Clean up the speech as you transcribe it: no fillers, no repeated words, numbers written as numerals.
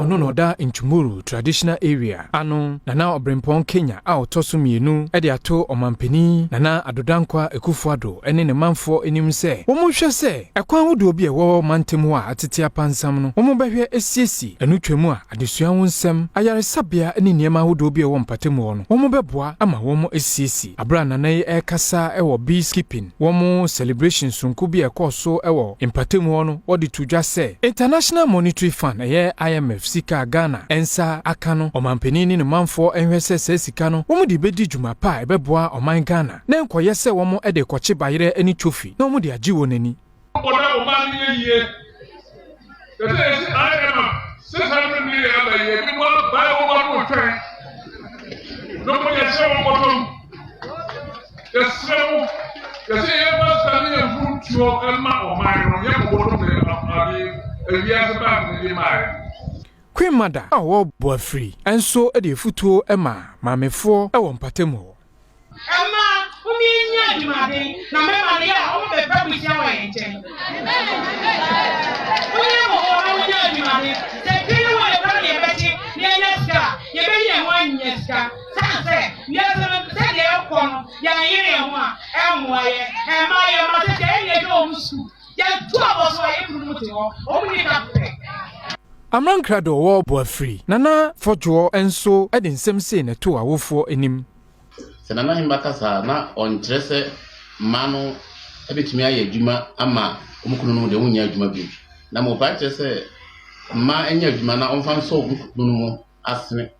ono no da Nchumuru traditional area ano Nana Obrempon Kenya a otoso mienu e de ato omampani Nana Adodankwa Ekufuado ene ne manfo enim se wo mo hwe se ekwan wodo bi e wo mantemu a atete apansam no wo mo behwe esiesi enu twemu a adesua wo nsem ayaresabea ene niema wodo bi e wo mpatemu no wo mo beboa ama wo mo esiesi abra Nana e kasa e wo beekeeping wo mo celebration sunku bi e koso e wo mpatemu no wo de tudwa se International Monetary Fund IMF sika Ghana ensa akano omampani ni manfo enhwese se sika no wo mu de bedi dwuma pa ebeboa oman Ghana na enkoye se wo mu ede koche bayire ani trophy na wo mu de agi wo nani oda oman ni ye ese IMF 600 million ba ye bi mo ba wo mo twen no mo ye se wo bottom ese ye ba sa ni futuo ema oman no ye ko bottom de abi ewiase ba ni mai Queen Mother awo boafri enso e de futuo ema mamefo e wo mpatemu Emma umi nya adwumade na mema ne a o be babusia wa enchen Onya mo o nya adwumade se pini wo e ba ne beti ne nya ska ye be ye ho anya ska sa se ye se de e ko no ya yire ho a emwa ye ema ye ma se ye do musu ya tu aboso ye buru muti ho o mu ni ka pe Amrankrado wo boafri Nana Fodwo enso e de nsem se ne to awofo enim Nana Himba Kasa na ontrese mano ebetumi aye adwuma ama omukunu no de wonya adwuma bi na mo ba trese ma enya adwuma na onfa nso omukunu no asene